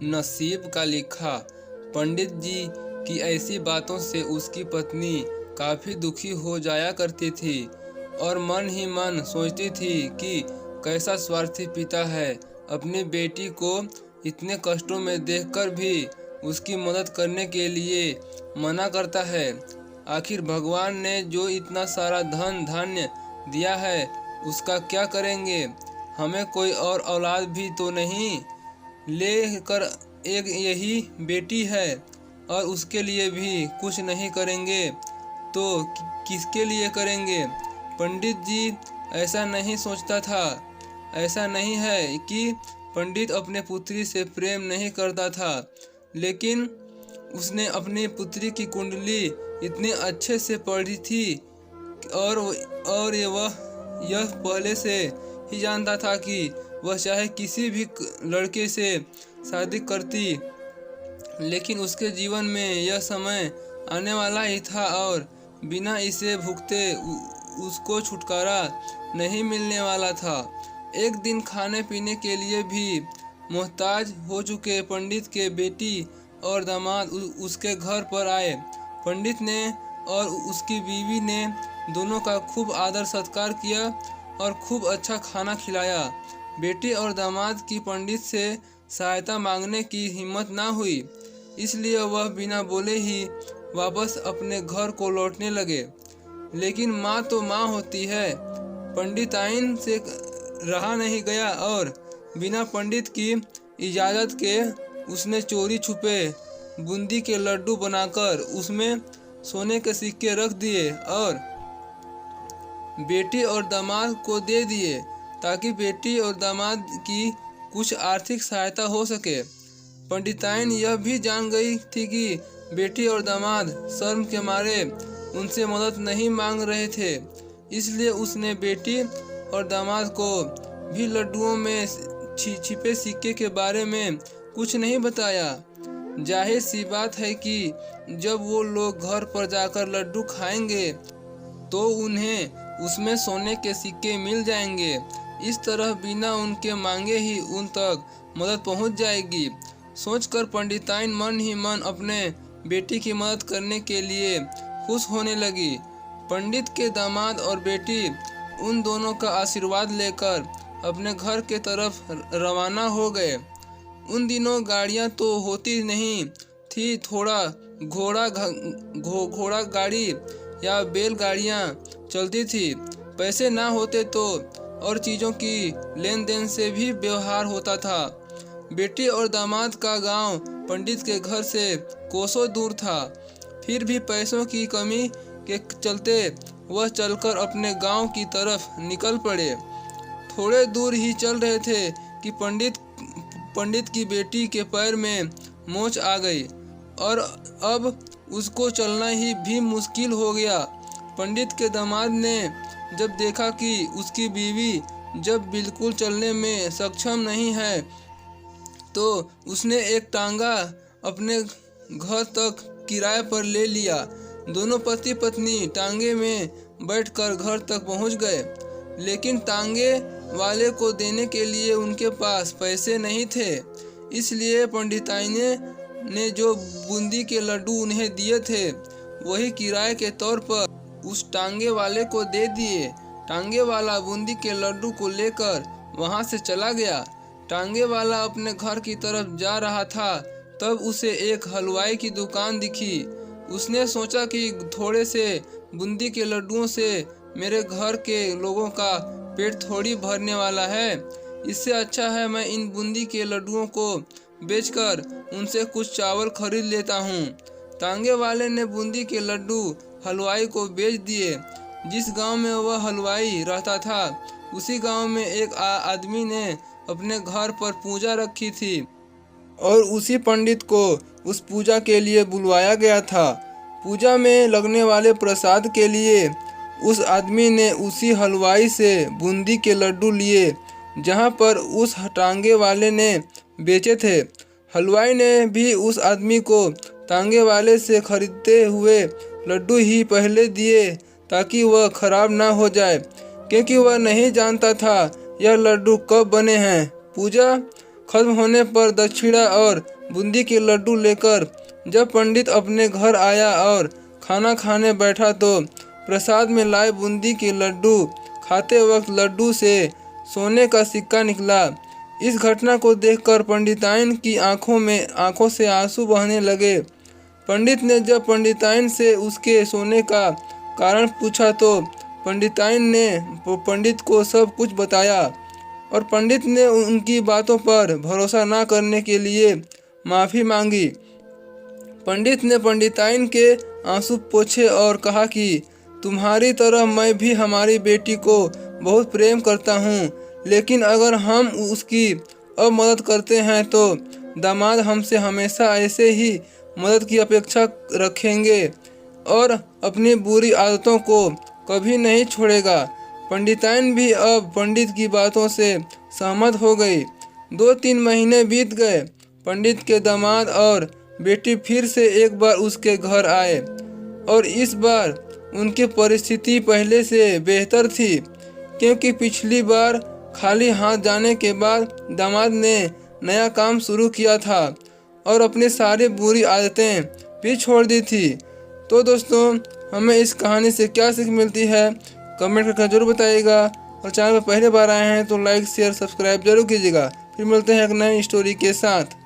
नसीब का लिखा। पंडित जी की ऐसी बातों से उसकी पत्नी काफ़ी दुखी हो जाया करती थी और मन ही मन सोचती थी कि कैसा स्वार्थी पिता है, अपनी बेटी को इतने कष्टों में देखकर भी उसकी मदद करने के लिए मना करता है। आखिर भगवान ने जो इतना सारा धन धान्य दिया है उसका क्या करेंगे? हमें कोई और औलाद भी तो नहीं, लेकर एक यही बेटी है और उसके लिए भी कुछ नहीं करेंगे तो किसके लिए करेंगे? पंडित जी ऐसा नहीं सोचता था। ऐसा नहीं है कि पंडित अपने पुत्री से प्रेम नहीं करता था, लेकिन उसने अपनी पुत्री की कुंडली इतने अच्छे से पढ़ी थी और वह यह पहले से ही जानता था कि वह चाहे किसी भी लड़के से शादी करती, लेकिन उसके जीवन में यह समय आने वाला ही था और बिना इसे भुगते उसको छुटकारा नहीं मिलने वाला था। एक दिन खाने पीने के लिए भी मोहताज हो चुके पंडित के बेटी और दामाद उसके घर पर आए। पंडित ने और उसकी बीवी ने दोनों का खूब आदर सत्कार किया और खूब अच्छा खाना खिलाया। बेटी और दामाद की पंडित से सहायता मांगने की हिम्मत ना हुई, इसलिए वह बिना बोले ही वापस अपने घर को लौटने लगे। लेकिन माँ तो माँ होती है। पंडिताइन से रहा नहीं गया और बिना पंडित की इजाज़त के उसने चोरी छुपे बूंदी के लड्डू बनाकर उसमें सोने के सिक्के रख दिए और बेटी और दामाद को दे दिए ताकि बेटी और दामाद की कुछ आर्थिक सहायता हो सके। पंडिताइन यह भी जान गई थी कि बेटी और दामाद शर्म के मारे उनसे मदद नहीं मांग रहे थे, इसलिए उसने बेटी और दामाद को भी लड्डुओं में छिपे सिक्के के बारे में कुछ नहीं बताया। जाहिर सी बात है कि जब वो लोग घर पर जाकर लड्डू खाएंगे तो उन्हें उसमें सोने के सिक्के मिल जाएंगे। इस तरह बिना उनके मांगे ही उन तक मदद पहुंच जाएगी। सोचकर पंडिताइन मन ही मन अपने बेटी की मदद करने के लिए खुश होने लगी। पंडित के दामाद और बेटी उन दोनों का आशीर्वाद लेकर अपने घर के तरफ रवाना हो गए। उन दिनों गाड़ियां तो होती नहीं थी, थोड़ा घोड़ा गाड़ी या बैलगाड़ियां चलती थी। पैसे ना होते तो और चीज़ों की लेन देन से भी व्यवहार होता था। बेटी और दामाद का गांव पंडित के घर से कोसों दूर था, फिर भी पैसों की कमी के चलते वह चलकर अपने गांव की तरफ निकल पड़े। थोड़े दूर ही चल रहे थे कि पंडित की बेटी के पैर में मोच आ गई और अब उसको चलना ही भी मुश्किल हो गया। पंडित के दामाद ने जब देखा कि उसकी बीवी जब बिल्कुल चलने में सक्षम नहीं है, तो उसने एक टांगा अपने घर तक किराए पर ले लिया। दोनों पति पत्नी टांगे में बैठकर घर तक पहुंच गए, लेकिन टांगे वाले को देने के लिए उनके पास पैसे नहीं थे। इसलिए पंडिताइन ने जो बूंदी के लड्डू उन्हें दिए थे वही किराए के तौर पर उस टांगे वाले को दे दिए। टांगे वाला बूंदी के लड्डू को लेकर वहां से चला गया। टांगे वाला अपने घर की तरफ जा रहा था, तब उसे एक हलवाई की दुकान दिखी। उसने सोचा कि थोड़े से बूंदी के लड्डुओं से मेरे घर के लोगों का पेट थोड़ी भरने वाला है। इससे अच्छा है मैं इन बूंदी के लड्डुओं को बेचकर उनसे कुछ चावल खरीद लेता हूँ। टांगे वाले ने बूंदी के लड्डू हलवाई को बेच दिए। जिस गांव में वह हलवाई रहता था, उसी गांव में एक आदमी ने अपने घर पर पूजा रखी थी और उसी पंडित को उस पूजा के लिए बुलवाया गया था। पूजा में लगने वाले प्रसाद के लिए उस आदमी ने उसी हलवाई से बूंदी के लड्डू लिए जहां पर उस टांगे वाले ने बेचे थे। हलवाई ने भी उस आदमी को टांगे वाले से खरीदते हुए लड्डू ही पहले दिए ताकि वह खराब ना हो जाए, क्योंकि वह नहीं जानता था यह लड्डू कब बने हैं। पूजा खत्म होने पर दक्षिणा और बूंदी के लड्डू लेकर जब पंडित अपने घर आया और खाना खाने बैठा तो प्रसाद में लाए बूंदी के लड्डू खाते वक्त लड्डू से सोने का सिक्का निकला। इस घटना को देखकर पंडिताइन की आंखों से आंसू बहने लगे। पंडित ने जब पंडिताइन से उसके सोने का कारण पूछा तो पंडिताइन ने पंडित को सब कुछ बताया और पंडित ने उनकी बातों पर भरोसा न करने के लिए माफ़ी मांगी। पंडित ने पंडिताइन के आंसू पोंछे और कहा कि तुम्हारी तरह मैं भी हमारी बेटी को बहुत प्रेम करता हूँ, लेकिन अगर हम उसकी अब मदद करते हैं तो दामाद हमसे हमेशा ऐसे ही मदद की अपेक्षा रखेंगे और अपनी बुरी आदतों को कभी नहीं छोड़ेगा। पंडिताइन भी अब पंडित की बातों से सहमत हो गई। 2-3 महीने बीत गए। पंडित के दामाद और बेटी फिर से एक बार उसके घर आए और इस बार उनकी परिस्थिति पहले से बेहतर थी, क्योंकि पिछली बार खाली हाथ जाने के बाद दामाद ने नया काम शुरू किया था और अपनी सारी बुरी आदतें भी छोड़ दी थी। तो दोस्तों, हमें इस कहानी से क्या सीख मिलती है कमेंट करके जरूर बताइएगा और चैनल पर पहले बार आए हैं तो लाइक शेयर सब्सक्राइब जरूर कीजिएगा। फिर मिलते हैं एक नई स्टोरी के साथ।